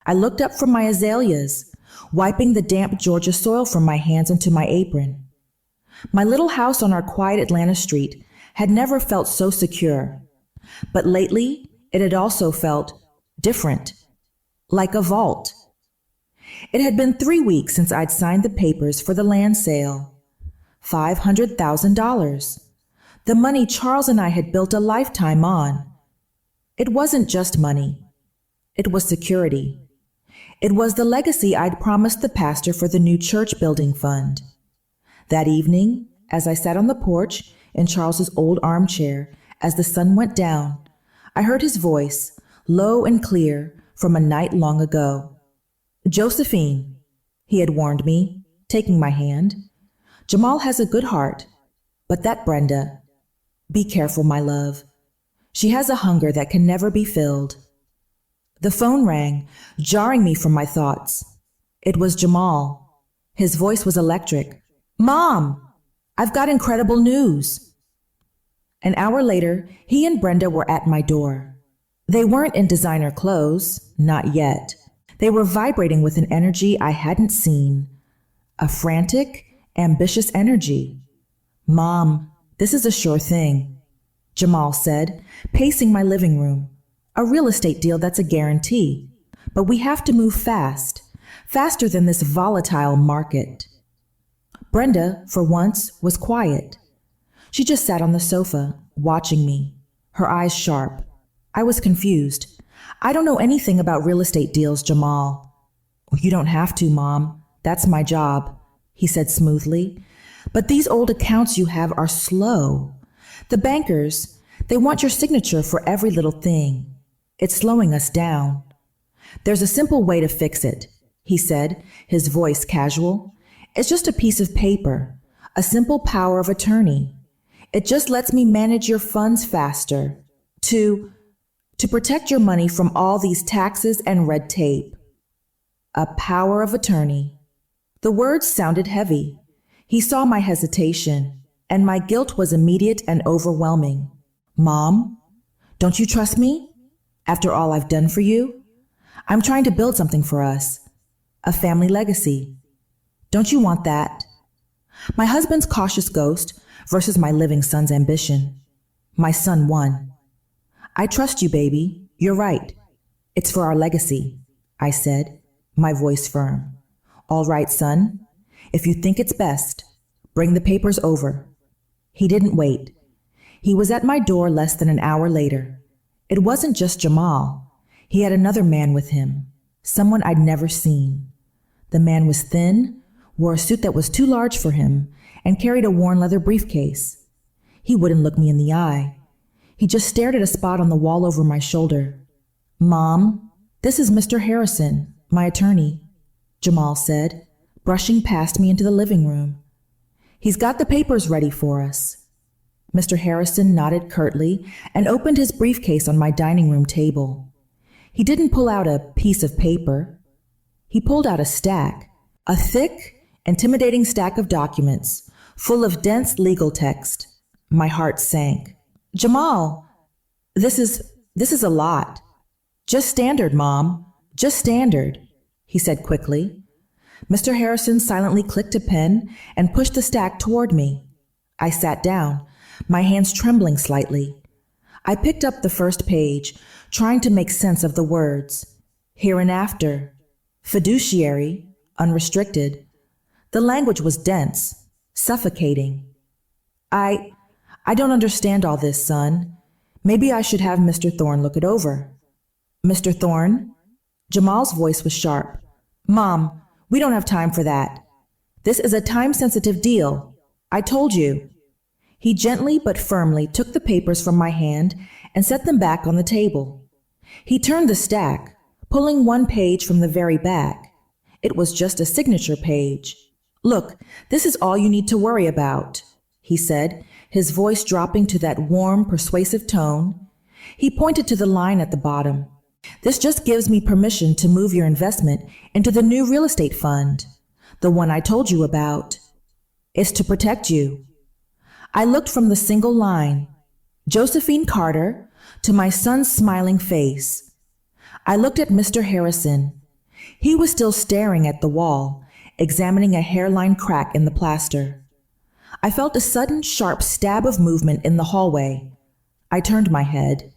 I looked up from my azaleas, wiping the damp Georgia soil from my hands into my apron. My little house on our quiet Atlanta street had never felt so secure, but lately it had also felt different, like a vault. It had been 3 weeks since I'd signed the papers for the land sale. $500,000. The money Charles and I had built a lifetime on. It wasn't just money. It was security. It was the legacy I'd promised the pastor for the new church building fund. That evening, as I sat on the porch in Charles's old armchair as the sun went down, I heard his voice, low and clear from a night long ago. "Josephine," he had warned me, taking my hand. "Jamal has a good heart, but that Brenda, be careful, my love. She has a hunger that can never be filled." The phone rang, jarring me from my thoughts. It was Jamal. His voice was electric. "Mom, I've got incredible news." An hour later, he and Brenda were at my door. They weren't in designer clothes, not yet. They were vibrating with an energy I hadn't seen. A frantic, ambitious energy. "Mom, this is a sure thing," Jamal said, pacing my living room. "A real estate deal that's a guarantee. But we have to move fast, faster than this volatile market." Brenda, for once, was quiet. She just sat on the sofa, watching me, her eyes sharp. I was confused. "I don't know anything about real estate deals, Jamal." "You don't have to, Mom. That's my job," he said smoothly. "But these old accounts you have are slow. The bankers, they want your signature for every little thing. It's slowing us down." "There's a simple way to fix it," he said, his voice casual. "It's just a piece of paper, a simple power of attorney. It just lets me manage your funds faster, to protect your money from all these taxes and red tape." A power of attorney. The words sounded heavy. He saw my hesitation, and my guilt was immediate and overwhelming. "Mom, don't you trust me? After all I've done for you? I'm trying to build something for us. A family legacy. Don't you want that? My husband's cautious ghost versus my living son's ambition. My son won. I trust you, baby. You're right. It's for our legacy," I said, my voice firm. "All right, son. If you think it's best, bring the papers over." He didn't wait. He was at my door less than an hour later. It wasn't just Jamal. He had another man with him, someone I'd never seen. The man was thin, wore a suit that was too large for him, and carried a worn leather briefcase. He wouldn't look me in the eye. He just stared at a spot on the wall over my shoulder. "Mom, this is Mr. Harrison, my attorney," Jamal said, brushing past me into the living room. "He's got the papers ready for us." Mr. Harrison nodded curtly and opened his briefcase on my dining room table. He didn't pull out a piece of paper. He pulled out a stack, a thick, intimidating stack of documents, full of dense legal text. My heart sank. "Jamal, this is a lot." "Just standard, Mom. Just standard," he said quickly. Mr. Harrison silently clicked a pen and pushed the stack toward me. I sat down, my hands trembling slightly. I picked up the first page, trying to make sense of the words. Hereinafter, fiduciary, unrestricted. The language was dense, suffocating. I don't understand all this, son. Maybe I should have Mr. Thorne look it over." "Mr. Thorne?" Jamal's voice was sharp. "Mom, we don't have time for that. This is a time-sensitive deal. I told you." He gently but firmly took the papers from my hand and set them back on the table. He turned the stack, pulling one page from the very back. It was just a signature page. "Look, this is all you need to worry about," he said, his voice dropping to that warm, persuasive tone. He pointed to the line at the bottom. "This just gives me permission to move your investment into the new real estate fund, the one I told you about. It's to protect you." I looked from the single line, Josephine Carter, to my son's smiling face. I looked at Mr. Harrison, He was still staring at the wall, examining a hairline crack in the plaster. I felt a sudden, sharp stab of movement in the hallway. I turned my head.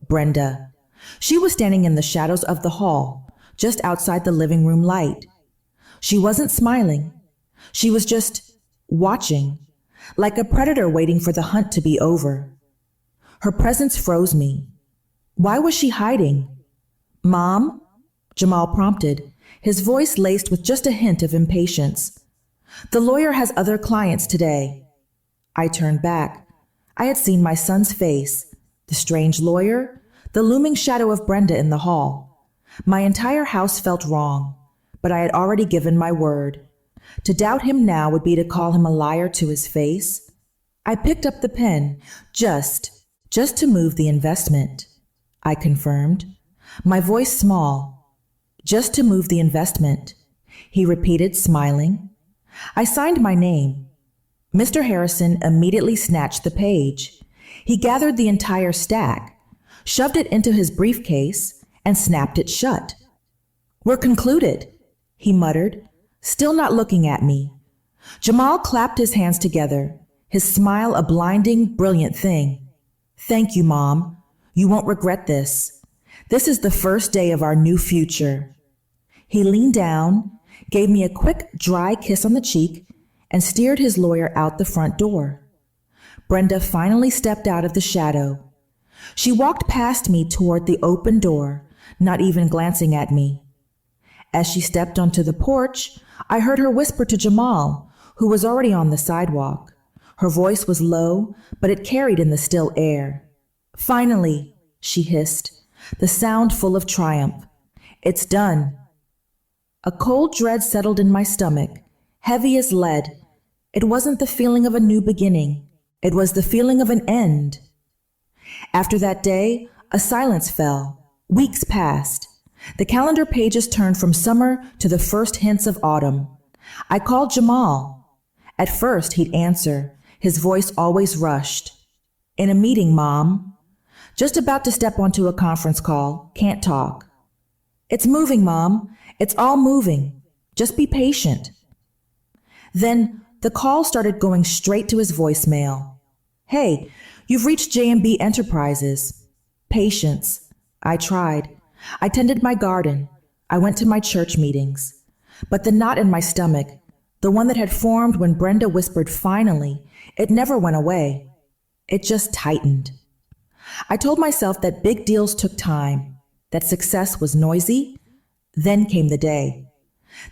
Brenda. She was standing in the shadows of the hall, just outside the living room light. She wasn't smiling. She was just watching, like a predator waiting for the hunt to be over. Her presence froze me. Why was she hiding? Mom? Jamal prompted, his voice laced with just a hint of impatience. The lawyer has other clients today. I turned back. I had seen my son's face, the strange lawyer, the looming shadow of Brenda in the hall. My entire house felt wrong, but I had already given my word. To doubt him now would be to call him a liar to his face. I picked up the pen, just to move the investment, I confirmed, my voice small. Just to move the investment, he repeated, smiling. I signed my name. Mr. Harrison immediately snatched the page. He gathered the entire stack, shoved it into his briefcase, and snapped it shut. We're concluded, he muttered, still not looking at me. Jamal clapped his hands together, his smile a blinding, brilliant thing. Thank you, Mom. You won't regret this. This is the first day of our new future. He leaned down, gave me a quick, dry kiss on the cheek, and steered his lawyer out the front door. Brenda finally stepped out of the shadow. She walked past me toward the open door, not even glancing at me. As she stepped onto the porch, I heard her whisper to Jamal, who was already on the sidewalk. Her voice was low, but it carried in the still air. Finally, she hissed, the sound full of triumph. It's done. A cold dread settled in my stomach, heavy as lead. It wasn't the feeling of a new beginning. It was the feeling of an end. After that day, a silence fell. Weeks passed. The calendar pages turned from summer to the first hints of autumn. I called Jamal. At first, he'd answer. His voice always rushed. In a meeting, Mom. Just about to step onto a conference call. Can't talk. It's moving, Mom. It's all moving. Just be patient. Then the call started going straight to his voicemail. Hey, you've reached J&B Enterprises. Patience. I tried. I tended my garden. I went to my church meetings. But the knot in my stomach, the one that had formed when Brenda whispered finally, it never went away. It just tightened. I told myself that big deals took time, that success was noisy. Then came the day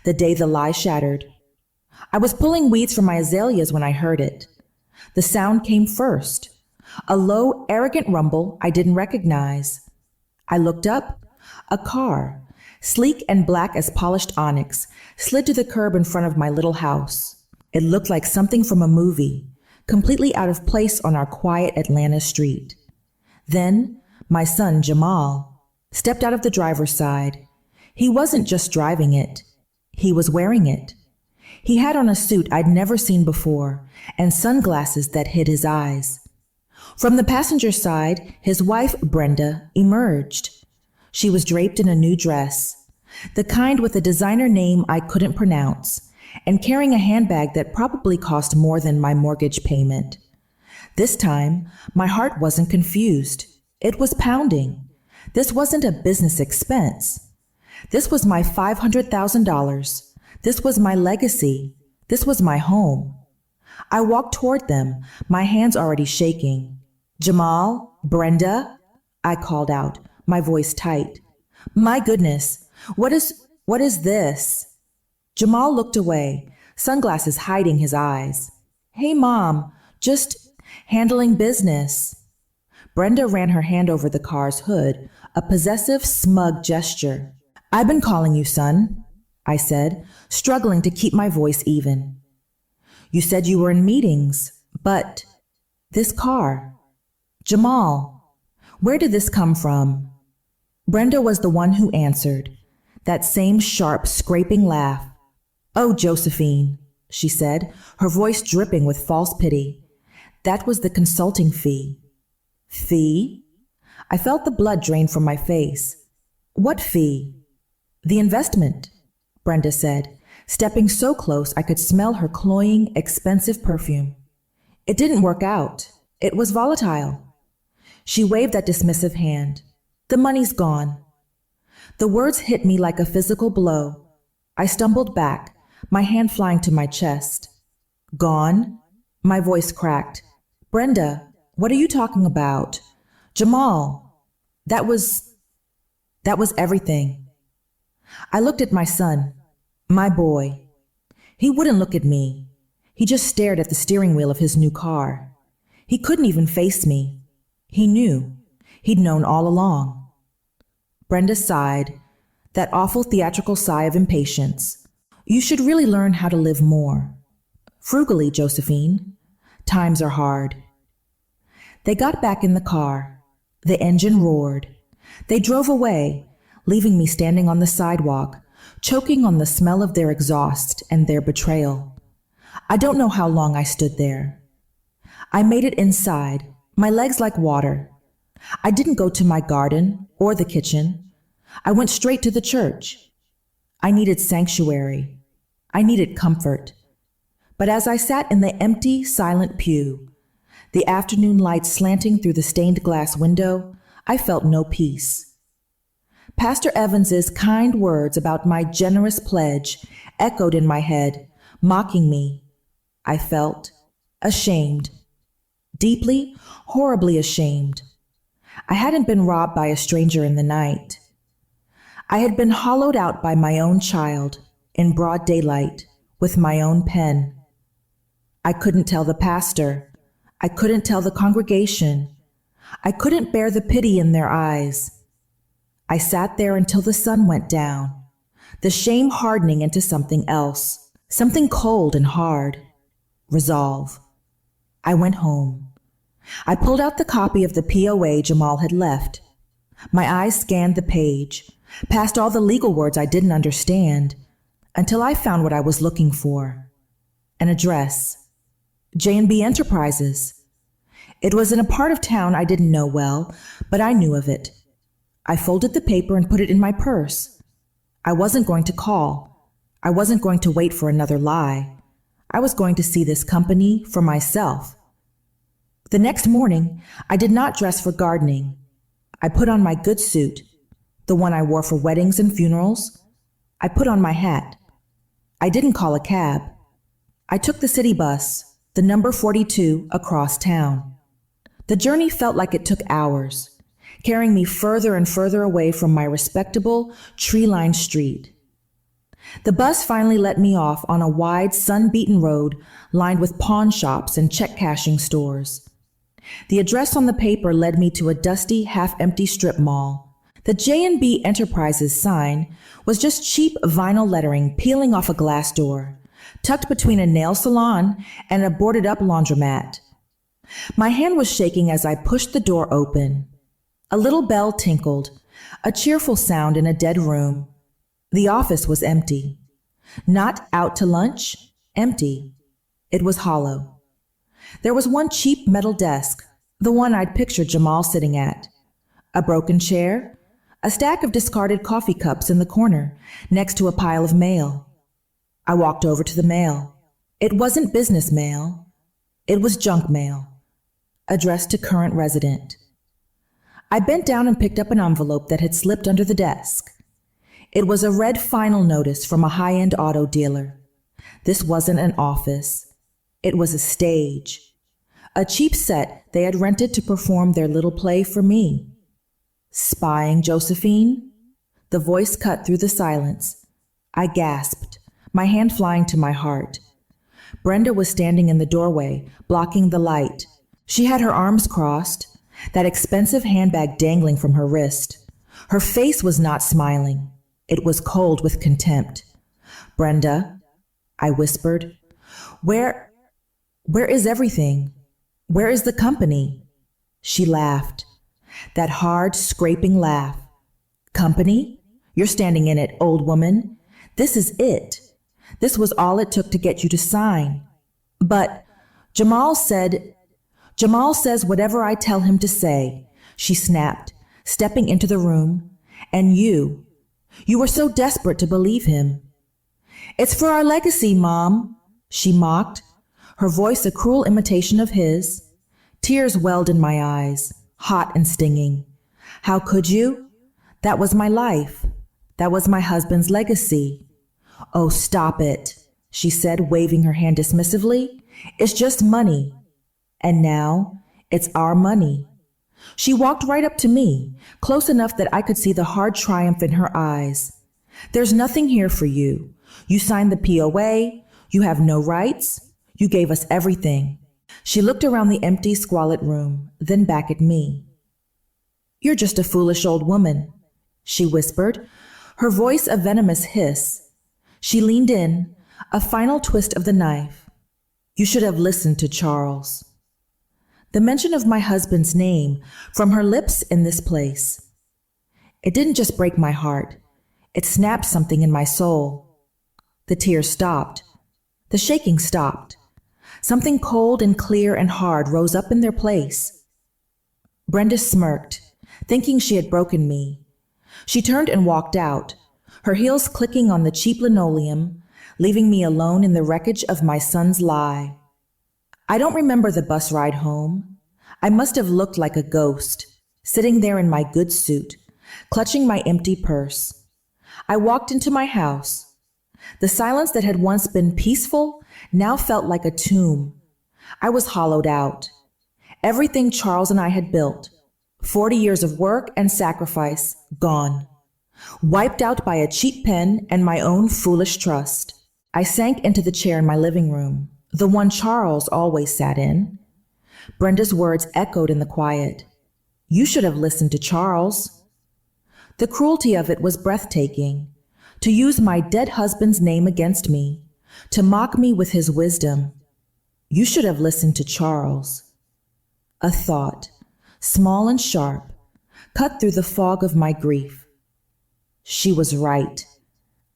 the lie shattered. I was pulling weeds from my azaleas when I heard it. The sound came first, a low, arrogant rumble I didn't recognize. I looked up. A car, sleek and black as polished onyx, slid to the curb in front of my little house. It looked like something from a movie, completely out of place on our quiet Atlanta street. Then, my son, Jamal, stepped out of the driver's side. He wasn't just driving it. He was wearing it. He had on a suit I'd never seen before and sunglasses that hid his eyes. From the passenger side, his wife, Brenda, emerged. She was draped in a new dress, the kind with a designer name I couldn't pronounce, and carrying a handbag that probably cost more than my mortgage payment. This time, my heart wasn't confused. It was pounding. This wasn't a business expense. This was my $500,000. This was my legacy. This was my home. I walked toward them, my hands already shaking. Jamal, Brenda, I called out, my voice tight. My goodness, what is this? Jamal looked away, sunglasses hiding his eyes. Hey, Mom, just handling business. Brenda ran her hand over the car's hood, a possessive, smug gesture. I've been calling you, son, I said, struggling to keep my voice even. You said you were in meetings, but this car. Jamal, where did this come from? Brenda was the one who answered, that same sharp, scraping laugh. Oh, Josephine, she said, her voice dripping with false pity. That was the consulting fee. Fee? I felt the blood drain from my face. What fee? The investment, Brenda said, stepping so close I could smell her cloying, expensive perfume. It didn't work out. It was volatile. She waved that dismissive hand. The money's gone. The words hit me like a physical blow. I stumbled back, my hand flying to my chest. Gone? My voice cracked. Brenda, what are you talking about? Jamal. That was everything. I looked at my son, my boy. He wouldn't look at me. He just stared at the steering wheel of his new car. He couldn't even face me. He knew. He'd known all along. Brenda sighed, that awful theatrical sigh of impatience. You should really learn how to live more. Frugally, Josephine. Times are hard. They got back in the car. The engine roared. They drove away, leaving me standing on the sidewalk, choking on the smell of their exhaust and their betrayal. I don't know how long I stood there. I made it inside, my legs like water. I didn't go to my garden or the kitchen. I went straight to the church. I needed sanctuary. I needed comfort. But as I sat in the empty, silent pew, the afternoon light slanting through the stained glass window, I felt no peace. Pastor Evans's kind words about my generous pledge echoed in my head, mocking me. I felt ashamed. Deeply, horribly ashamed. I hadn't been robbed by a stranger in the night. I had been hollowed out by my own child, in broad daylight, with my own pen. I couldn't tell the pastor. I couldn't tell the congregation. I couldn't bear the pity in their eyes. I sat there until the sun went down, the shame hardening into something else, something cold and hard. Resolve. I went home. I pulled out the copy of the POA Jamal had left. My eyes scanned the page, past all the legal words I didn't understand, until I found what I was looking for. An address. J&B Enterprises. It was in a part of town I didn't know well, but I knew of it. I folded the paper and put it in my purse. I wasn't going to call. I wasn't going to wait for another lie. I was going to see this company for myself. The next morning, I did not dress for gardening. I put on my good suit, the one I wore for weddings and funerals. I put on my hat. I didn't call a cab. I took the city bus, the number 42, across town. The journey felt like it took hours, carrying me further and further away from my respectable, tree-lined street. The bus finally let me off on a wide, sun-beaten road lined with pawn shops and check-cashing stores. The address on the paper led me to a dusty, half-empty strip mall. The J&B Enterprises sign was just cheap vinyl lettering peeling off a glass door, tucked between a nail salon and a boarded-up laundromat. My hand was shaking as I pushed the door open. A little bell tinkled, a cheerful sound in a dead room. The office was empty. Not out to lunch, empty. It was hollow. There was one cheap metal desk, the one I'd pictured Jamal sitting at. A broken chair, a stack of discarded coffee cups in the corner, next to a pile of mail. I walked over to the mail. It wasn't business mail. It was junk mail, addressed to current resident. I bent down and picked up an envelope that had slipped under the desk. It was a red final notice from a high-end auto dealer. This wasn't an office. It was a stage. A cheap set they had rented to perform their little play for me. Spying, Josephine? The voice cut through the silence. I gasped, my hand flying to my heart. Brenda was standing in the doorway, blocking the light. She had her arms crossed, that expensive handbag dangling from her wrist. Her face was not smiling. It was cold with contempt. Brenda, I whispered, Where is everything? Where is the company? She laughed. That hard, scraping laugh. Company? You're standing in it, old woman. This is it. This was all it took to get you to sign. But Jamal says whatever I tell him to say, she snapped, stepping into the room. And you You were so desperate to believe him. It's for our legacy, Mom, she mocked, her voice a cruel imitation of his. Tears welled in my eyes, hot and stinging. How could you? That was my life. That was my husband's legacy. Oh, stop it, she said, waving her hand dismissively. It's just money. And now, it's our money. She walked right up to me, close enough that I could see the hard triumph in her eyes. There's nothing here for you. You signed the POA. You have no rights. You gave us everything. She looked around the empty, squalid room, then back at me. You're just a foolish old woman, she whispered, her voice a venomous hiss. She leaned in, a final twist of the knife. You should have listened to Charles. The mention of my husband's name from her lips in this place. It didn't just break my heart. It snapped something in my soul. The tears stopped. The shaking stopped. Something cold and clear and hard rose up in their place. Brenda smirked, thinking she had broken me. She turned and walked out, her heels clicking on the cheap linoleum, leaving me alone in the wreckage of my son's lie. I don't remember the bus ride home. I must have looked like a ghost, sitting there in my good suit, clutching my empty purse. I walked into my house. The silence that had once been peaceful now felt like a tomb. I was hollowed out. Everything Charles and I had built, 40 years of work and sacrifice, gone. Wiped out by a cheap pen and my own foolish trust. I sank into the chair in my living room, the one Charles always sat in. Brenda's words echoed in the quiet. You should have listened to Charles. The cruelty of it was breathtaking. To use my dead husband's name against me, to mock me with his wisdom. You should have listened to Charles. A thought, small and sharp, cut through the fog of my grief. She was right.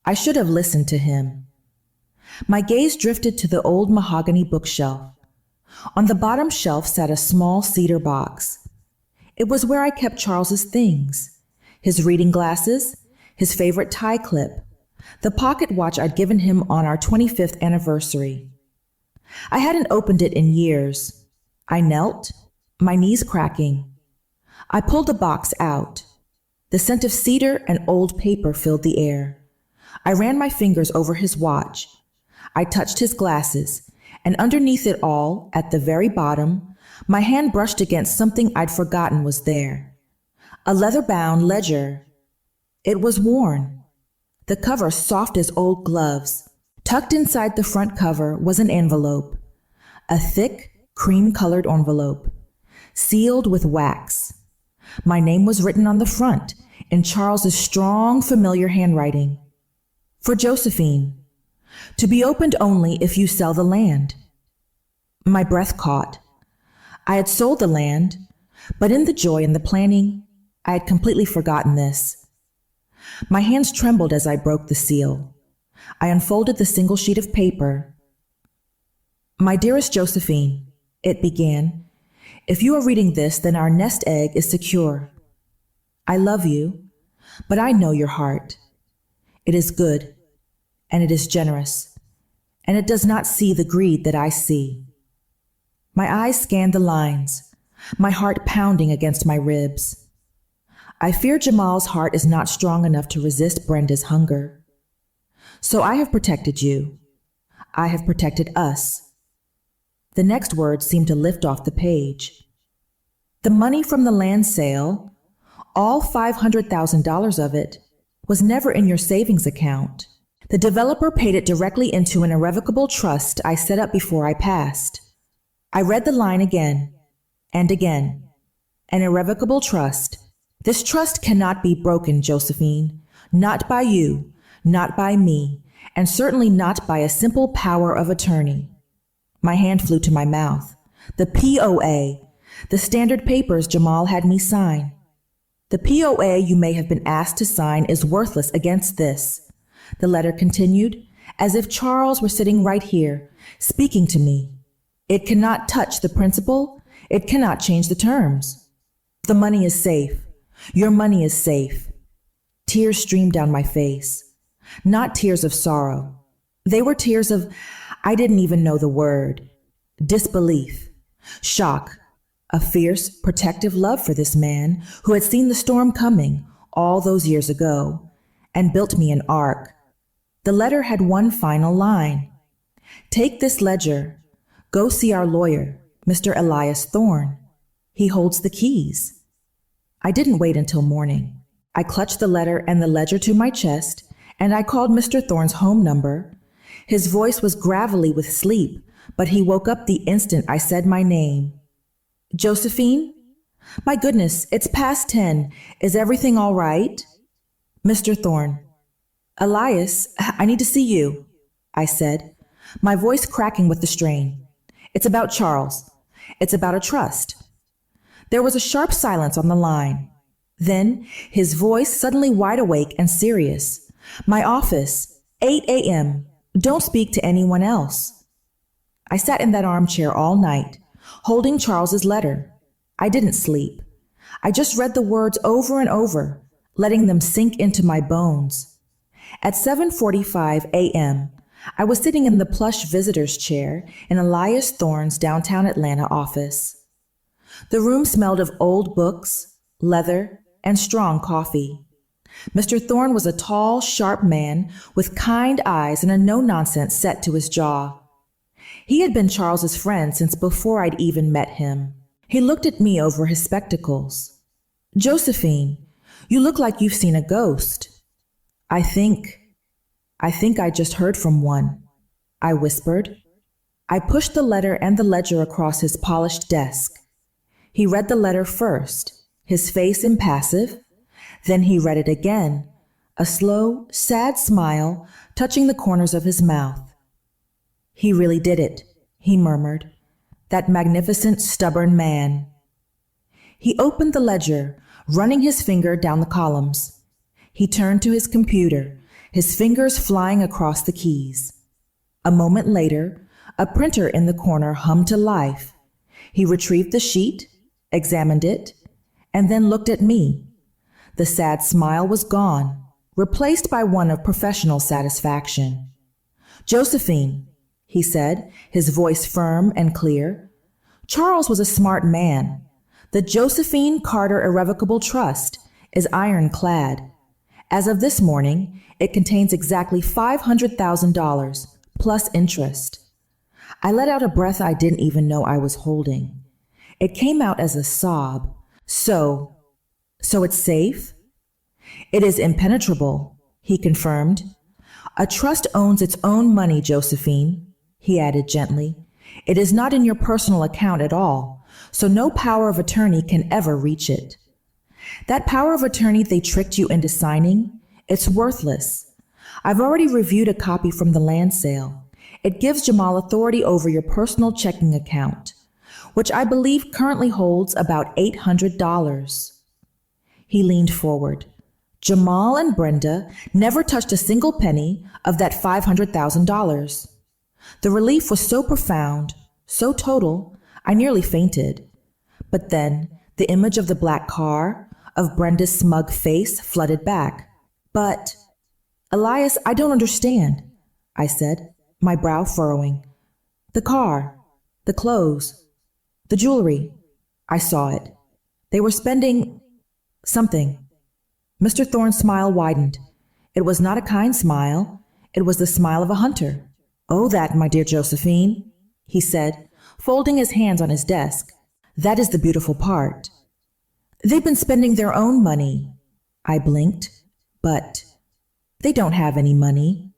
I should have listened to him. My gaze drifted to the old mahogany bookshelf. On the bottom shelf sat a small cedar box. It was where I kept Charles's things, his reading glasses, his favorite tie clip, the pocket watch I'd given him on our 25th anniversary. I hadn't opened it in years. I knelt, my knees cracking. I pulled the box out. The scent of cedar and old paper filled the air. I ran my fingers over his watch. I touched his glasses, and underneath it all, at the very bottom, my hand brushed against something I'd forgotten was there. A leather-bound ledger. It was worn. The cover soft as old gloves. Tucked inside the front cover was an envelope. A thick, cream-colored envelope. Sealed with wax. My name was written on the front in Charles's strong, familiar handwriting. For Josephine. To be opened only if you sell the land. My breath caught. I had sold the land, but in the joy and the planning, I had completely forgotten this. My hands trembled as I broke the seal. I unfolded the single sheet of paper. My dearest Josephine, it began, if you are reading this, then our nest egg is secure. I love you, but I know your heart. It is good, and it is generous, and it does not see the greed that I see. My eyes scanned the lines, my heart pounding against my ribs. I fear Jamal's heart is not strong enough to resist Brenda's hunger. So I have protected you. I have protected us. The next words seemed to lift off the page. The money from the land sale, all $500,000 of it, was never in your savings account. The developer paid it directly into an irrevocable trust I set up before I passed. I read the line again and again. An irrevocable trust. This trust cannot be broken, Josephine. Not by you, not by me, and certainly not by a simple power of attorney. My hand flew to my mouth. The POA, the standard papers Jamal had me sign. The POA you may have been asked to sign is worthless against this. The letter continued, as if Charles were sitting right here, speaking to me. It cannot touch the principal. It cannot change the terms. The money is safe. Your money is safe. Tears streamed down my face. Not tears of sorrow. They were tears of, I didn't even know the word. Disbelief. Shock. A fierce, protective love for this man who had seen the storm coming all those years ago and built me an ark. The letter had one final line. Take this ledger. Go see our lawyer, Mr. Elias Thorne. He holds the keys. I didn't wait until morning. I clutched the letter and the ledger to my chest, and I called Mr. Thorne's home number. His voice was gravelly with sleep, but he woke up the instant I said my name. Josephine? My goodness, it's past 10. Is everything all right? Mr. Thorne. Elias, I need to see you, I said, my voice cracking with the strain. It's about Charles. It's about a trust. There was a sharp silence on the line. Then, his voice suddenly wide awake and serious. My office, 8 a.m. Don't speak to anyone else. I sat in that armchair all night, holding Charles's letter. I didn't sleep. I just read the words over and over, letting them sink into my bones. At 7:45 a.m., I was sitting in the plush visitor's chair in Elias Thorne's downtown Atlanta office. The room smelled of old books, leather, and strong coffee. Mr. Thorne was a tall, sharp man with kind eyes and a no-nonsense set to his jaw. He had been Charles's friend since before I'd even met him. He looked at me over his spectacles. Josephine, you look like you've seen a ghost. I think I just heard from one, I whispered. I pushed the letter and the ledger across his polished desk. He read the letter first, his face impassive. Then he read it again, a slow, sad smile touching the corners of his mouth. He really did it, he murmured. That magnificent, stubborn man. He opened the ledger, running his finger down the columns. He turned to his computer, his fingers flying across the keys. A moment later, a printer in the corner hummed to life. He retrieved the sheet, examined it, and then looked at me. The sad smile was gone, replaced by one of professional satisfaction. Josephine, he said, his voice firm and clear. Charles was a smart man. The Josephine Carter Irrevocable Trust is ironclad. As of this morning, it contains exactly $500,000 plus interest. I let out a breath I didn't even know I was holding. It came out as a sob. So it's safe? It is impenetrable, he confirmed. A trust owns its own money, Josephine, he added gently. It is not in your personal account at all, so no power of attorney can ever reach it. That power of attorney they tricked you into signing, it's worthless. I've already reviewed a copy from the land sale. It gives Jamal authority over your personal checking account, which I believe currently holds about $800. He leaned forward. Jamal and Brenda never touched a single penny of that $500,000. The relief was so profound, so total, I nearly fainted. But then the image of the black car, of Brenda's smug face flooded back. But, Elias, I don't understand, I said, my brow furrowing. The car, the clothes, the jewelry. I saw it. They were spending something. Mr. Thorne's smile widened. It was not a kind smile. It was the smile of a hunter. Oh, that, my dear Josephine, he said, folding his hands on his desk. That is the beautiful part. They've been spending their own money. I blinked. But they don't have any money.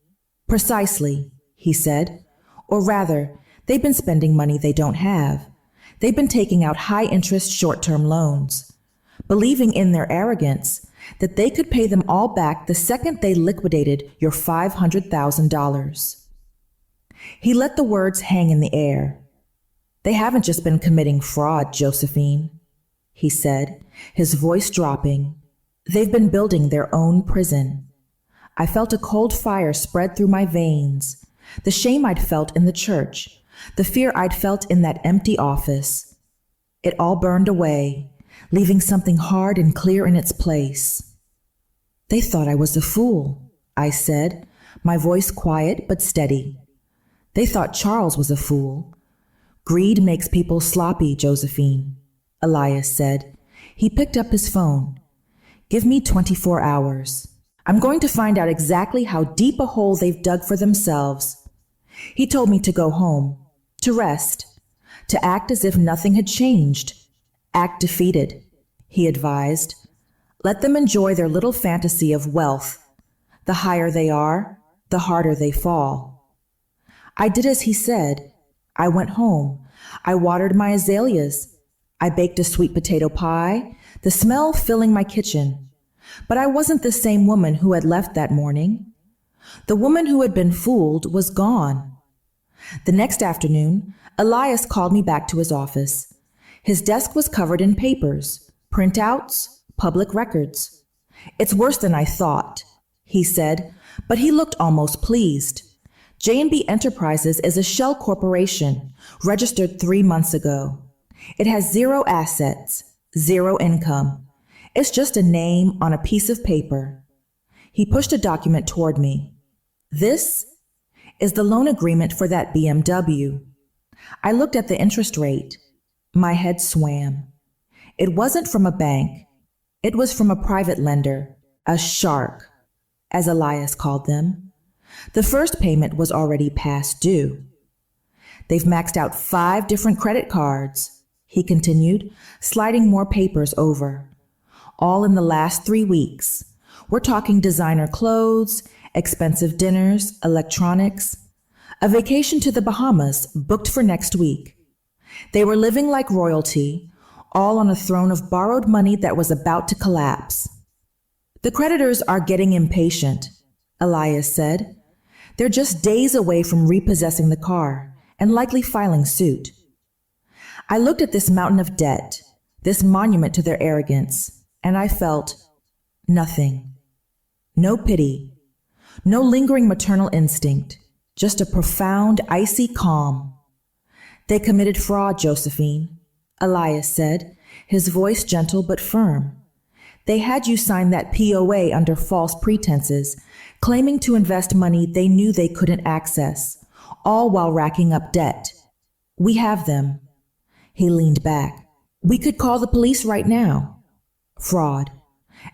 Precisely, he said. Or rather, they've been spending money they don't have. They've been taking out high-interest short-term loans, believing in their arrogance that they could pay them all back the second they liquidated your $500,000. He let the words hang in the air. They haven't just been committing fraud, Josephine, he said, his voice dropping. They've been building their own prison. I felt a cold fire spread through my veins, the shame I'd felt in the church, the fear I'd felt in that empty office. It all burned away, leaving something hard and clear in its place. They thought I was a fool, I said, my voice quiet but steady. They thought Charles was a fool. Greed makes people sloppy, Josephine, Elias said. He picked up his phone. Give me 24 hours. I'm going to find out exactly how deep a hole they've dug for themselves. He told me to go home, to rest, to act as if nothing had changed. Act defeated, he advised. Let them enjoy their little fantasy of wealth. The higher they are, the harder they fall. I did as he said. I went home. I watered my azaleas. I baked a sweet potato pie, the smell filling my kitchen. But I wasn't the same woman who had left that morning. The woman who had been fooled was gone. The next afternoon, Elias called me back to his office. His desk was covered in papers, printouts, public records. It's worse than I thought, he said, but he looked almost pleased. J&B Enterprises is a shell corporation, registered 3 months ago. It has 0 assets, 0 income. It's just a name on a piece of paper. He pushed a document toward me. This is the loan agreement for that BMW. I looked at the interest rate. My head swam. It wasn't from a bank. It was from a private lender, a shark, as Elias called them. The first payment was already past due. They've maxed out 5 different credit cards, he continued, sliding more papers over. All in the last 3 weeks. We're talking designer clothes, expensive dinners, electronics. A vacation to the Bahamas booked for next week. They were living like royalty, all on a throne of borrowed money that was about to collapse. The creditors are getting impatient, Elias said. They're just days away from repossessing the car and likely filing suit. I looked at this mountain of debt, this monument to their arrogance, and I felt nothing. No pity, no lingering maternal instinct, just a profound, icy calm. They committed fraud, Josephine, Elias said, his voice gentle but firm. They had you sign that POA under false pretenses, claiming to invest money they knew they couldn't access, all while racking up debt. We have them. He leaned back. We could call the police right now. Fraud.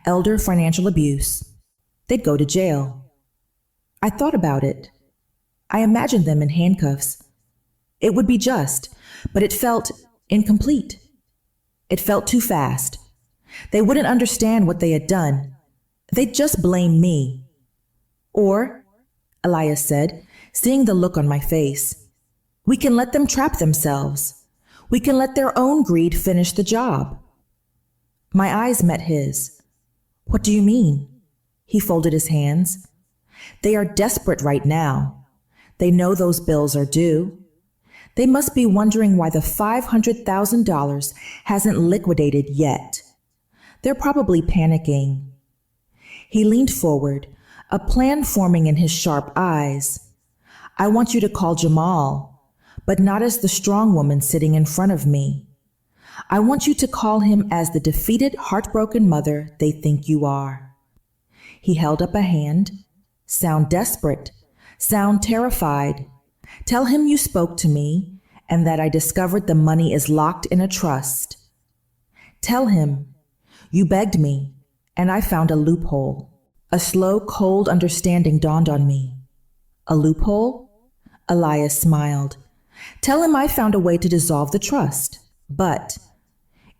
Elder financial abuse. They'd go to jail. I thought about it. I imagined them in handcuffs. It would be just, but it felt incomplete. It felt too fast. They wouldn't understand what they had done. They'd just blame me. Or, Elias said, seeing the look on my face, we can let them trap themselves. We can let their own greed finish the job. My eyes met his. What do you mean? He folded his hands. They are desperate right now. They know those bills are due. They must be wondering why the $500,000 hasn't liquidated yet. They're probably panicking. He leaned forward, a plan forming in his sharp eyes. I want you to call Jamal, but not as the strong woman sitting in front of me. I want you to call him as the defeated, heartbroken mother they think you are. He held up a hand. Sound desperate. Sound terrified. Tell him you spoke to me and that I discovered the money is locked in a trust. Tell him you begged me and I found a loophole. A slow, cold understanding dawned on me. A loophole? Elias smiled. Tell him I found a way to dissolve the trust, but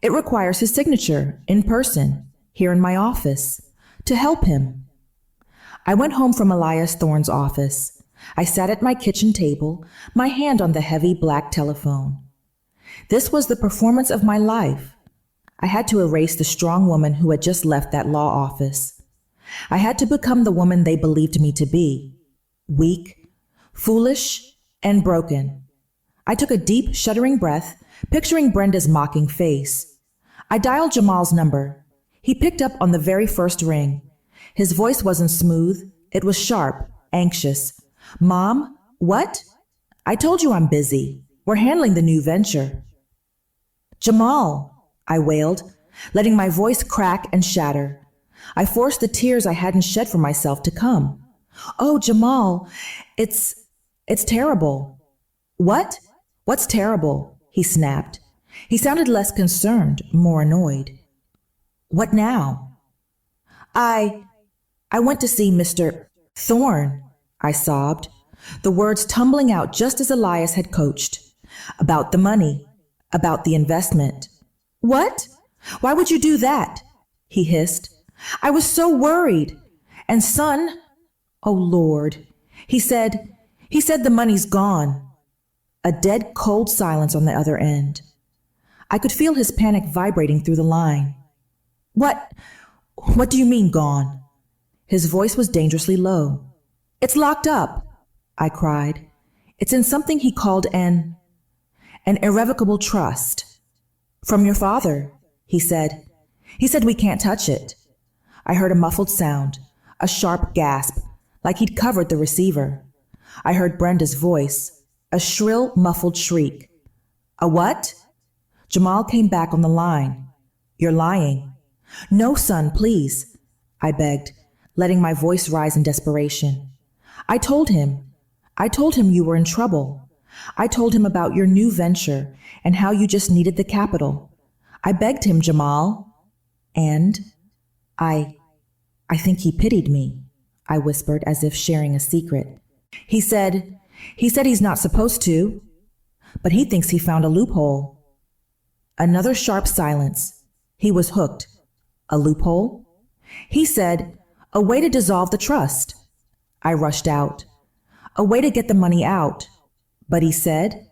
it requires his signature in person, here in my office, to help him. I went home from Elias Thorne's office. I sat at my kitchen table, my hand on the heavy black telephone. This was the performance of my life. I had to erase the strong woman who had just left that law office. I had to become the woman they believed me to be, weak, foolish, and broken. I took a deep, shuddering breath, picturing Brenda's mocking face. I dialed Jamal's number. He picked up on the very first ring. His voice wasn't smooth. It was sharp, anxious. Mom, what? I told you I'm busy. We're handling the new venture. Jamal, I wailed, letting my voice crack and shatter. I forced the tears I hadn't shed for myself to come. Oh, Jamal, it's terrible. What? What's terrible? He snapped. He sounded less concerned, more annoyed. What now? I went to see Mr. Thorne, I sobbed, the words tumbling out just as Elias had coached. About the money, about the investment. What? Why would you do that? He hissed. I was so worried. And son, oh Lord, he said the money's gone. A dead cold silence on the other end. I could feel his panic vibrating through the line. What do you mean gone? His voice was dangerously low. It's locked up, I cried. It's in something he called an irrevocable trust. From your father, he said. He said we can't touch it. I heard a muffled sound, a sharp gasp, like he'd covered the receiver. I heard Brenda's voice, a shrill, muffled shriek. A what? Jamal came back on the line. You're lying. No, son, please, I begged, letting my voice rise in desperation. I told him you were in trouble. I told him about your new venture and how you just needed the capital. I begged him, Jamal. And I think he pitied me, I whispered as if sharing a secret. He said he's not supposed to, but he thinks he found a loophole. Another sharp silence. He was hooked. A loophole? He said, a way to dissolve the trust. I rushed out. A way to get the money out. But he said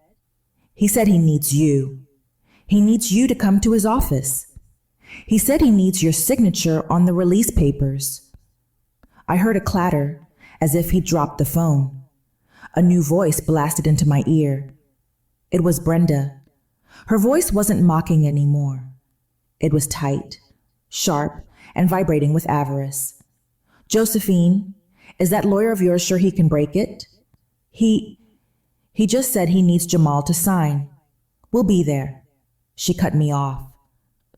he needs you. He needs you to come to his office. He said he needs your signature on the release papers. I heard a clatter, as if he dropped the phone. A new voice blasted into my ear. It was Brenda. Her voice wasn't mocking anymore. It was tight, sharp, and vibrating with avarice. Josephine, is that lawyer of yours sure he can break it? He just said he needs Jamal to sign. We'll be there. She cut me off.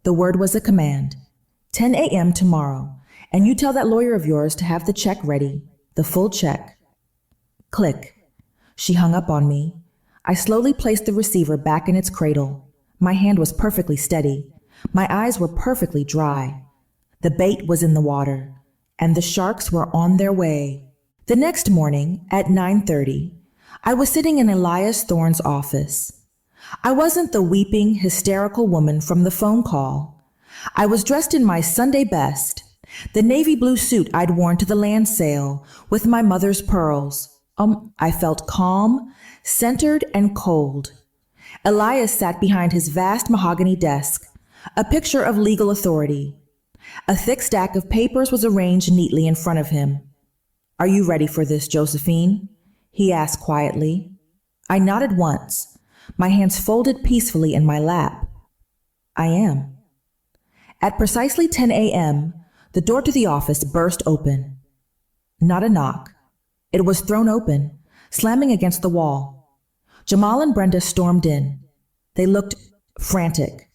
The word was a command. 10 a.m. tomorrow, and you tell that lawyer of yours to have the check ready, the full check. Click. She hung up on me. I slowly placed the receiver back in its cradle. My hand was perfectly steady. My eyes were perfectly dry. The bait was in the water, and the sharks were on their way. The next morning, at 9:30, I was sitting in Elias Thorne's office. I wasn't the weeping, hysterical woman from the phone call. I was dressed in my Sunday best, the navy blue suit I'd worn to the land sale with my mother's pearls. I felt calm, centered, and cold. Elias sat behind his vast mahogany desk, a picture of legal authority. A thick stack of papers was arranged neatly in front of him. Are you ready for this, Josephine? He asked quietly. I nodded once, my hands folded peacefully in my lap. I am. At precisely 10 a.m., the door to the office burst open. Not a knock. It was thrown open, slamming against the wall. Jamal and Brenda stormed in. They looked frantic.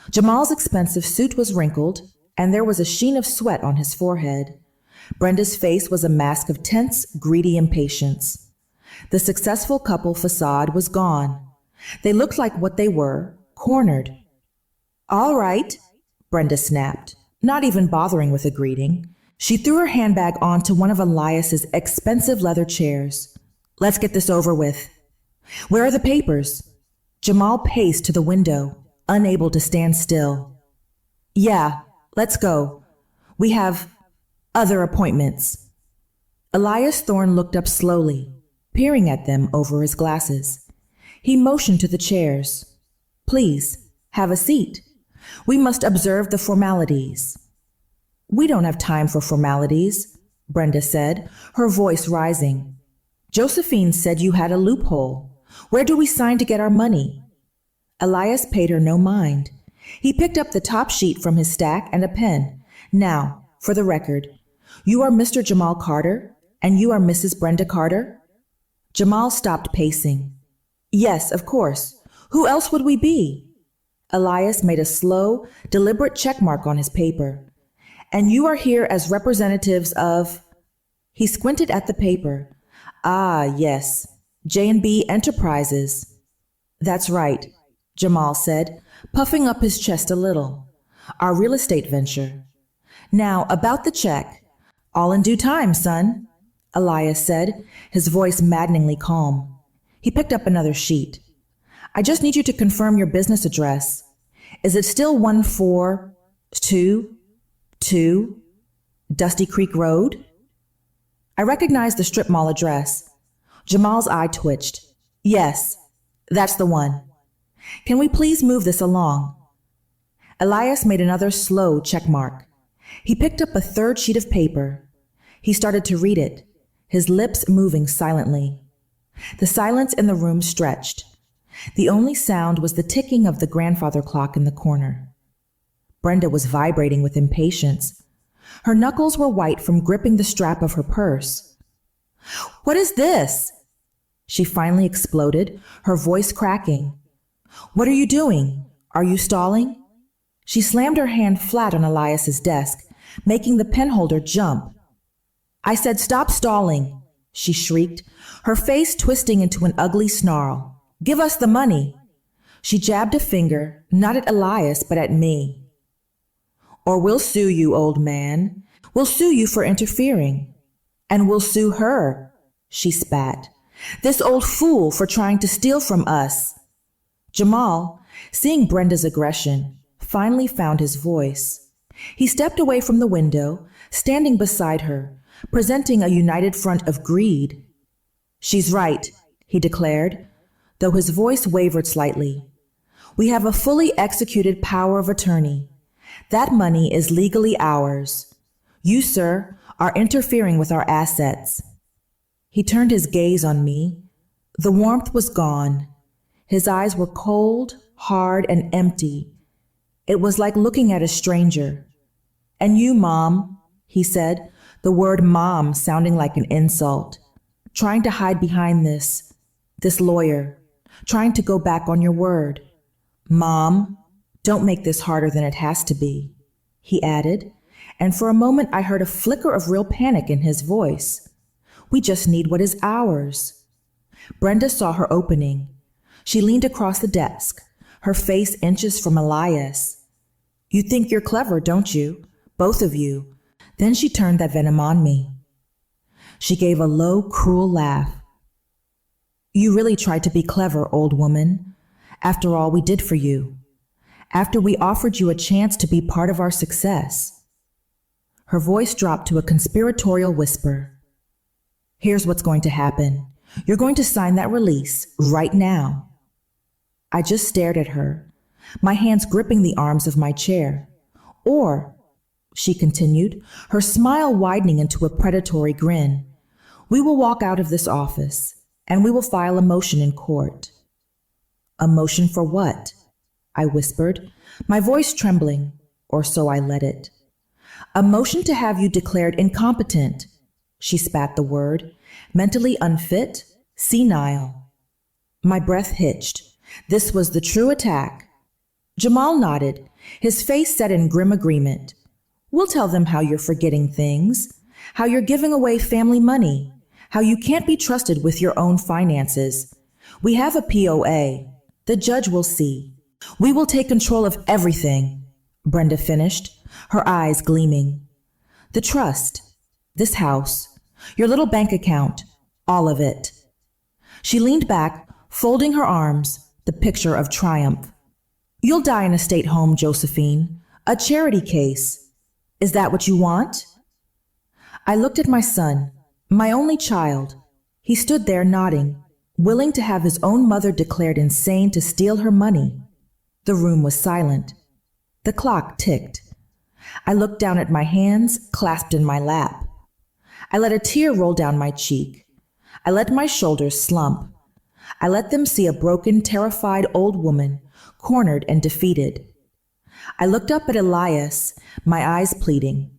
Jamal's expensive suit was wrinkled, and there was a sheen of sweat on his forehead. Brenda's face was a mask of tense, greedy impatience. The successful couple facade was gone. They looked like what they were, cornered. All right, Brenda snapped, not even bothering with a greeting. She threw her handbag onto one of Elias's expensive leather chairs. Let's get this over with. Where are the papers? Jamal paced to the window, unable to stand still. Yeah, let's go. We have other appointments. Elias Thorne looked up slowly, peering at them over his glasses. He motioned to the chairs. Please, have a seat. We must observe the formalities. We don't have time for formalities, Brenda said, her voice rising. Josephine said you had a loophole. Where do we sign to get our money? Elias paid her no mind. He picked up the top sheet from his stack and a pen. Now, for the record, you are Mr. Jamal Carter, and you are Mrs. Brenda Carter? Jamal stopped pacing. Yes, of course. Who else would we be? Elias made a slow, deliberate check mark on his paper. And you are here as representatives of... He squinted at the paper. Ah, yes. J&B Enterprises. That's right, Jamal said, puffing up his chest a little. Our real estate venture. Now, about the check. All in due time, son, Elias said, his voice maddeningly calm. He picked up another sheet. I just need you to confirm your business address. Is it still 142 Dusty Creek Road? I recognized the strip mall address. Jamal's eye twitched. Yes, that's the one. Can we please move this along? Elias made another slow check mark. He picked up a third sheet of paper. He started to read it, his lips moving silently. The silence in the room stretched. The only sound was the ticking of the grandfather clock in the corner. Brenda was vibrating with impatience. Her knuckles were white from gripping the strap of her purse. What is this? She finally exploded, her voice cracking. What are you doing? Are you stalling? She slammed her hand flat on Elias's desk, making the penholder jump. I said stop stalling, she shrieked, her face twisting into an ugly snarl. Give us the money. She jabbed a finger, not at Elias, but at me. Or we'll sue you, old man. We'll sue you for interfering. And we'll sue her, she spat. This old fool for trying to steal from us. Jamal, seeing Brenda's aggression, finally found his voice. He stepped away from the window, standing beside her, presenting a united front of greed. She's right, he declared, though his voice wavered slightly. We have a fully executed power of attorney. That money is legally ours. You, sir, are interfering with our assets. He turned his gaze on me. The warmth was gone. His eyes were cold, hard, and empty. It was like looking at a stranger. And you, Mom, he said, the word mom sounding like an insult. Trying to hide behind this lawyer. Trying to go back on your word. Mom, don't make this harder than it has to be, he added, and for a moment I heard a flicker of real panic in his voice. We just need what is ours. Brenda saw her opening. She leaned across the desk, her face inches from Elias. You think you're clever, don't you? Both of you. Then she turned that venom on me. She gave a low, cruel laugh. You really tried to be clever, old woman. After all we did for you. After we offered you a chance to be part of our success. Her voice dropped to a conspiratorial whisper. Here's what's going to happen. You're going to sign that release right now. I just stared at her, my hands gripping the arms of my chair. Or, she continued, her smile widening into a predatory grin, we will walk out of this office and we will file a motion in court. A motion for what? I whispered, my voice trembling, or so I let it. A motion to have you declared incompetent. She spat the word, mentally unfit, senile. My breath hitched. This was the true attack. Jamal nodded, his face set in grim agreement. We'll tell them how you're forgetting things, how you're giving away family money, how you can't be trusted with your own finances. We have a POA. The judge will see. We will take control of everything, Brenda finished, her eyes gleaming. The trust, this house, your little bank account, all of it. She leaned back, folding her arms, the picture of triumph. You'll die in a state home, Josephine, a charity case. Is that what you want? I looked at my son, my only child. He stood there nodding, willing to have his own mother declared insane to steal her money. The room was silent. The clock ticked. I looked down at my hands clasped in my lap. I let a tear roll down my cheek. I let my shoulders slump. I let them see a broken, terrified old woman, cornered and defeated. I looked up at Elias, my eyes pleading.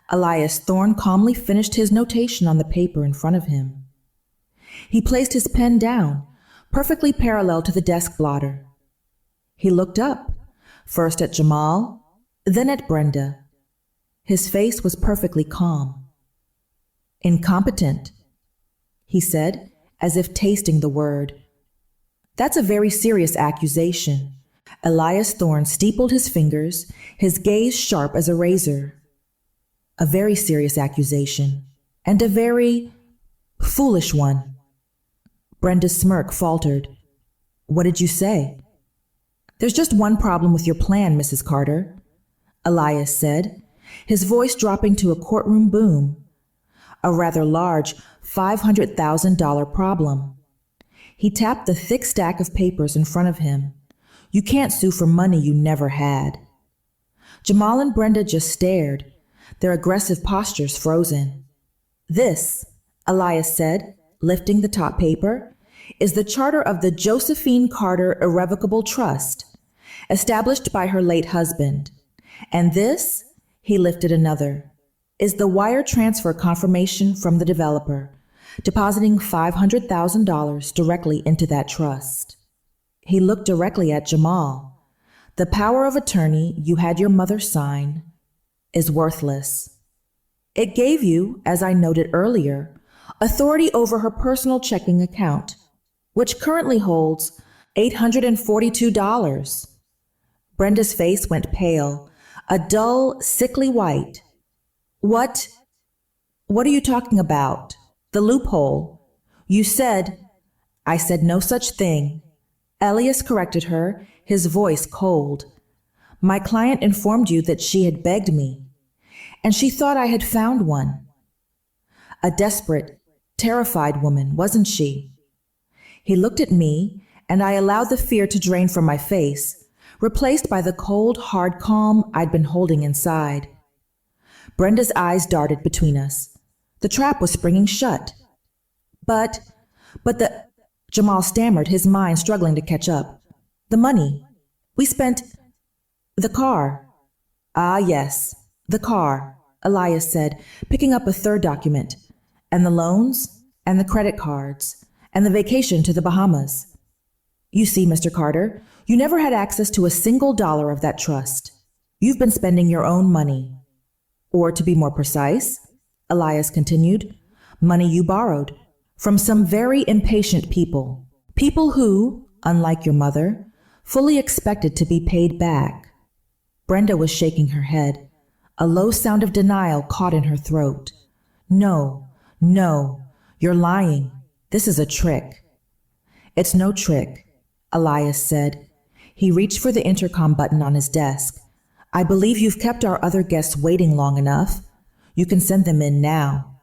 Elias Thorne calmly finished his notation on the paper in front of him. He placed his pen down, perfectly parallel to the desk blotter. He looked up, first at Jamal, then at Brenda. His face was perfectly calm. Incompetent, he said, as if tasting the word. That's a very serious accusation. Elias Thorne steepled his fingers, his gaze sharp as a razor. A very serious accusation, and a very foolish one. Brenda's smirk faltered. What did you say? There's just one problem with your plan, Mrs. Carter, Elias said, his voice dropping to a courtroom boom. A rather large $500,000 problem. He tapped the thick stack of papers in front of him. You can't sue for money you never had. Jamal and Brenda just stared, their aggressive postures frozen. This, Elias said, lifting the top paper, is the charter of the Josephine Carter Irrevocable Trust, established by her late husband. And this, he lifted another, is the wire transfer confirmation from the developer, depositing $500,000 directly into that trust. He looked directly at Jamal. The power of attorney you had your mother sign is worthless. It gave you, as I noted earlier, authority over her personal checking account, which currently holds $842. Brenda's face went pale, a dull, sickly white. What are you talking about? The loophole. You said, I said no such thing. Elias corrected her, his voice cold. My client informed you that she had begged me, and she thought I had found one. A desperate, terrified woman, wasn't she? He looked at me, and I allowed the fear to drain from my face, replaced by the cold, hard calm I'd been holding inside. Brenda's eyes darted between us. The trap was springing shut. But Jamal stammered, his mind struggling to catch up. The money. We spent... The car. Ah, yes, the car, Elias said, picking up a third document. And the loans, and the credit cards, and the vacation to the Bahamas. You see, Mr. Carter, you never had access to a single dollar of that trust. You've been spending your own money. Or to be more precise, Elias continued, money you borrowed from some very impatient people. People who, unlike your mother, fully expected to be paid back. Brenda was shaking her head. A low sound of denial caught in her throat. No, you're lying. This is a trick. It's no trick, Elias said. He reached for the intercom button on his desk. I believe you've kept our other guests waiting long enough. You can send them in now.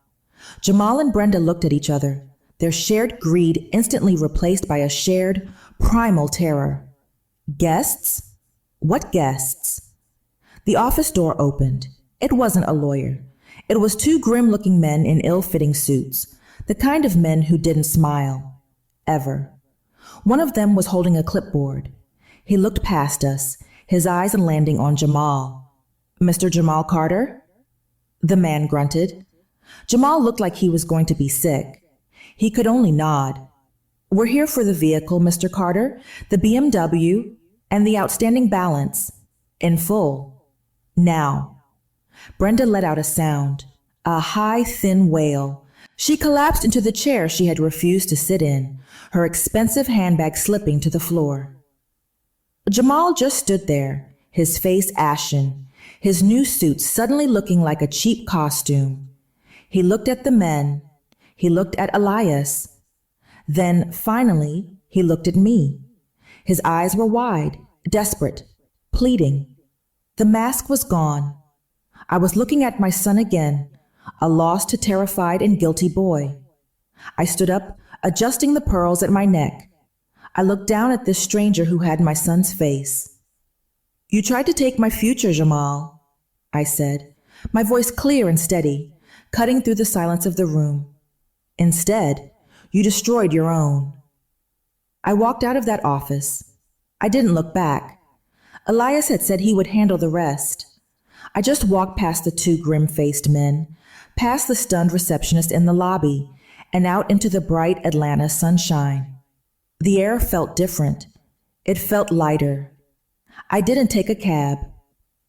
Jamal and Brenda looked at each other, their shared greed instantly replaced by a shared, primal terror. Guests? What guests? The office door opened. It wasn't a lawyer. It was two grim-looking men in ill-fitting suits, the kind of men who didn't smile. Ever. One of them was holding a clipboard. He looked past us, his eyes landing on Jamal. Mr. Jamal Carter? The man grunted. Jamal looked like he was going to be sick. He could only nod. We're here for the vehicle, Mr. Carter, the BMW, and the outstanding balance. In full. Now. Brenda let out a sound. A high, thin wail. She collapsed into the chair she had refused to sit in, her expensive handbag slipping to the floor. Jamal just stood there, his face ashen, his new suit suddenly looking like a cheap costume. He looked at the men. He looked at Elias. Then, finally, he looked at me. His eyes were wide, desperate, pleading. The mask was gone. I was looking at my son again, a lost, terrified, and guilty boy. I stood up, adjusting the pearls at my neck. I looked down at this stranger who had my son's face. You tried to take my future, Jamal, I said, my voice clear and steady, cutting through the silence of the room. Instead, you destroyed your own. I walked out of that office. I didn't look back. Elias had said he would handle the rest. I just walked past the two grim-faced men, past the stunned receptionist in the lobby, and out into the bright Atlanta sunshine. The air felt different. It felt lighter. I didn't take a cab.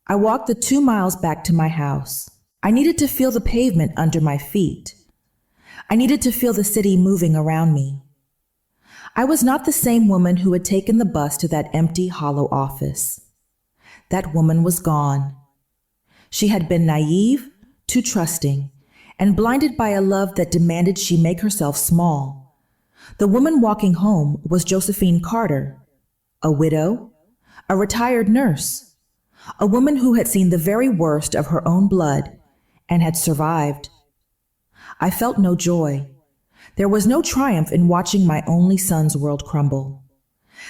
I walked the 2 miles back to my house. I needed to feel the pavement under my feet. I needed to feel the city moving around me. I was not the same woman who had taken the bus to that empty, hollow office. That woman was gone. She had been naive, too trusting, and blinded by a love that demanded she make herself small. The woman walking home was Josephine Carter, a widow, a retired nurse, a woman who had seen the very worst of her own blood and had survived. I felt no joy. There was no triumph in watching my only son's world crumble.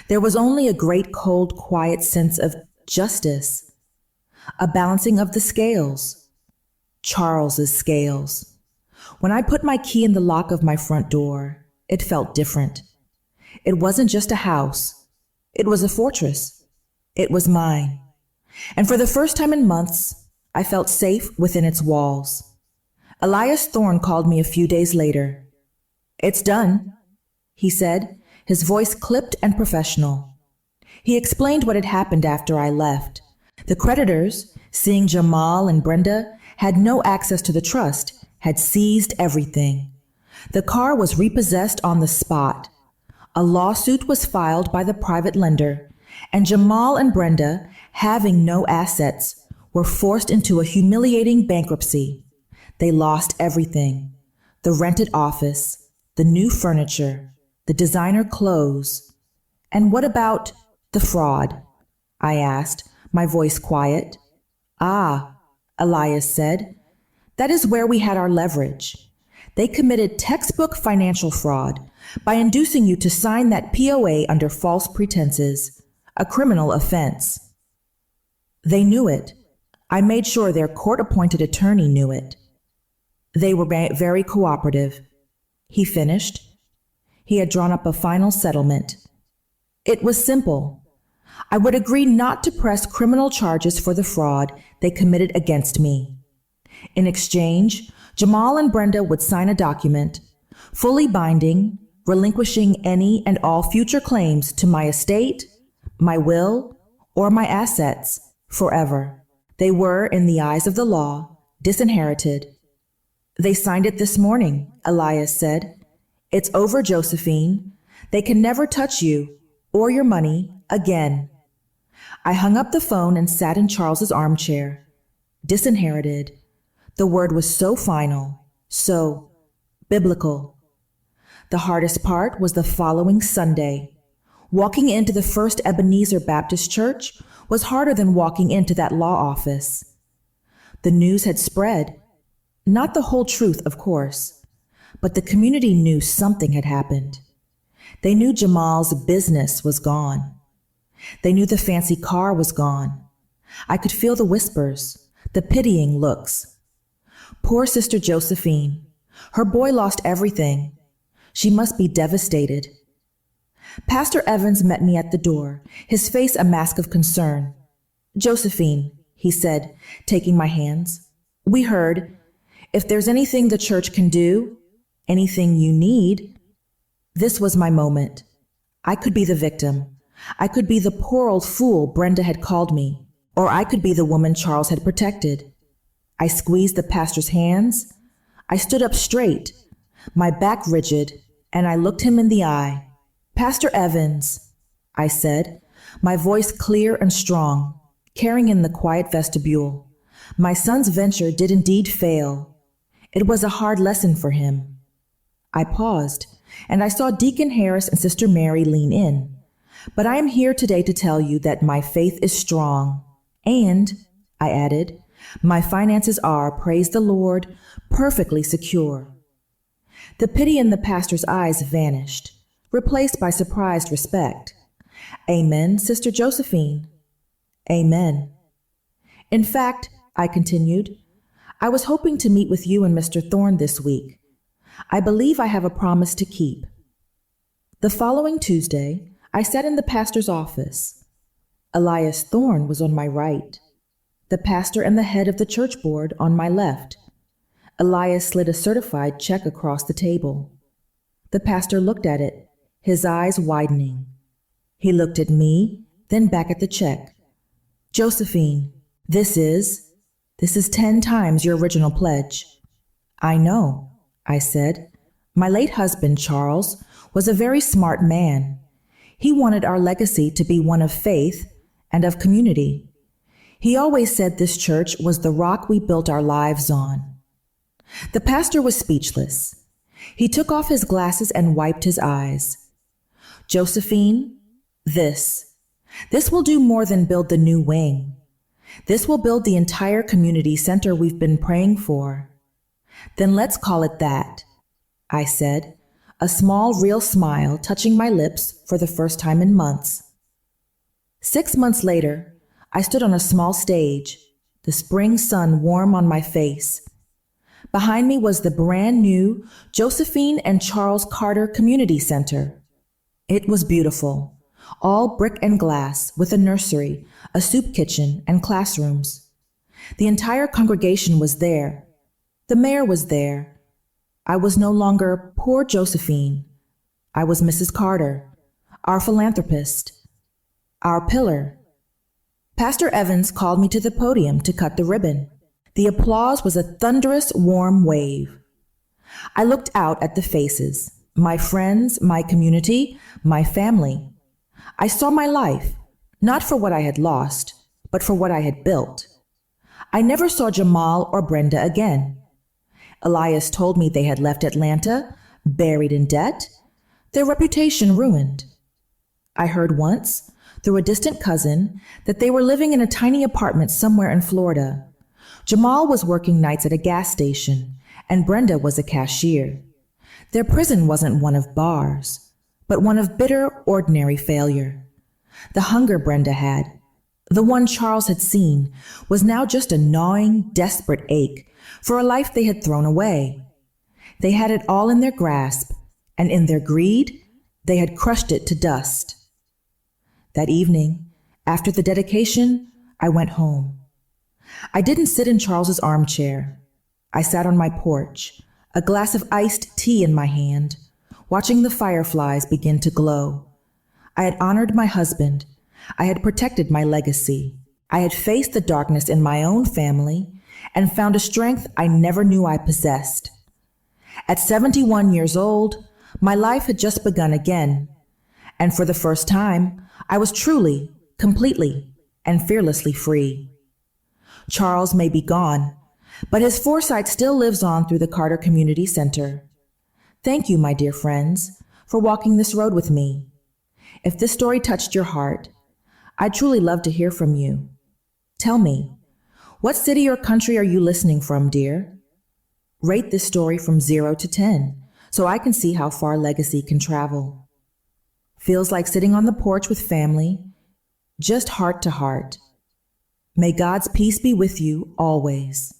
There was only a great, cold, quiet sense of justice, a balancing of the scales, Charles's scales. When I put my key in the lock of my front door, it felt different. It wasn't just a house. It was a fortress. It was mine. And for the first time in months, I felt safe within its walls. Elias Thorne called me a few days later. "It's done," he said, his voice clipped and professional. He explained what had happened after I left. The creditors, seeing Jamal and Brenda, had no access to the trust, had seized everything. The car was repossessed on the spot. A lawsuit was filed by the private lender, and Jamal and Brenda, having no assets, were forced into a humiliating bankruptcy. They lost everything: the rented office, the new furniture, the designer clothes. "And what about the fraud?" I asked, my voice quiet. "Ah," Elias said, "that is where we had our leverage. They committed textbook financial fraud by inducing you to sign that POA under false pretenses, a criminal offense. They knew it. I made sure their court-appointed attorney knew it. They were very cooperative," he finished. He had drawn up a final settlement. It was simple. I would agree not to press criminal charges for the fraud they committed against me. In exchange, Jamal and Brenda would sign a document, fully binding, relinquishing any and all future claims to my estate, my will, or my assets, forever. They were, in the eyes of the law, disinherited. "They signed it this morning," Elias said. "It's over, Josephine. They can never touch you or your money again." I hung up the phone and sat in Charles's armchair. Disinherited. The word was so final, so biblical. The hardest part was the following Sunday. Walking into the First Ebenezer Baptist Church was harder than walking into that law office. The news had spread. Not the whole truth, of course, but the community knew something had happened. They knew Jamal's business was gone. They knew the fancy car was gone. I could feel the whispers, the pitying looks. Poor Sister Josephine. Her boy lost everything. She must be devastated. Pastor Evans met me at the door, his face a mask of concern. "Josephine," he said, taking my hands, "we heard. If there's anything the church can do, anything you need." This was my moment. I could be the victim. I could be the poor old fool Brenda had called me, or I could be the woman Charles had protected. I squeezed the pastor's hands. I stood up straight, my back rigid, and I looked him in the eye. "Pastor Evans," I said, my voice clear and strong, carrying in the quiet vestibule. "My son's venture did indeed fail. It was a hard lesson for him." I paused, and I saw Deacon Harris and Sister Mary lean in. "But I am here today to tell you that my faith is strong. And," I added, "my finances are, praise the Lord, perfectly secure." The pity in the pastor's eyes vanished, replaced by surprised respect. "Amen, Sister Josephine. Amen. In fact," I continued, "I was hoping to meet with you and Mr. Thorne this week. I believe I have a promise to keep." The following Tuesday, I sat in the pastor's office. Elias Thorne was on my right, the pastor and the head of the church board on my left. Elias slid a certified check across the table. The pastor looked at it, his eyes widening. He looked at me, then back at the check. "Josephine, This is 10 times your original pledge. I know, I said. My late husband, Charles, was a very smart man. He wanted our legacy to be one of faith and of community. He always said this church was the rock we built our lives on. The pastor was speechless. He took off his glasses and wiped his eyes. Josephine, this will do more than build the new wing. This will build the entire community center we've been praying for. Then let's call it that, I said, a small, real smile touching my lips for the first time in months. 6 months later, I stood on a small stage, the spring sun warm on my face. Behind me was the brand new Josephine and Charles Carter Community Center. It was beautiful, all brick and glass with a nursery, a soup kitchen, and classrooms. The entire congregation was there. The mayor was there. I was no longer poor Josephine. I was Mrs. Carter, our philanthropist, our pillar. Pastor Evans called me to the podium to cut the ribbon. The applause was a thunderous, warm wave. I looked out at the faces, my friends, my community, my family. I saw my life, not for what I had lost, but for what I had built. I never saw Jamal or Brenda again. Elias told me they had left Atlanta, buried in debt, their reputation ruined. I heard once, through a distant cousin, that they were living in a tiny apartment somewhere in Florida. Jamal was working nights at a gas station, and Brenda was a cashier. Their prison wasn't one of bars, but one of bitter, ordinary failure. The hunger Brenda had, the one Charles had seen, was now just a gnawing, desperate ache for a life they had thrown away. They had it all in their grasp, and in their greed, they had crushed it to dust. That evening, after the dedication, I went home. I didn't sit in Charles's armchair. I sat on my porch, a glass of iced tea in my hand, watching the fireflies begin to glow. I had honored my husband. I had protected my legacy. I had faced the darkness in my own family and found a strength I never knew I possessed. At 71 years old, my life had just begun again, and for the first time, I was truly, completely, and fearlessly free. Charles may be gone, but his foresight still lives on through the Carter Community Center. Thank you, my dear friends, for walking this road with me. If this story touched your heart, I'd truly love to hear from you. Tell me, what city or country are you listening from, dear? Rate this story from 0 to 10 so I can see how far legacy can travel. Feels like sitting on the porch with family, just heart to heart. May God's peace be with you always.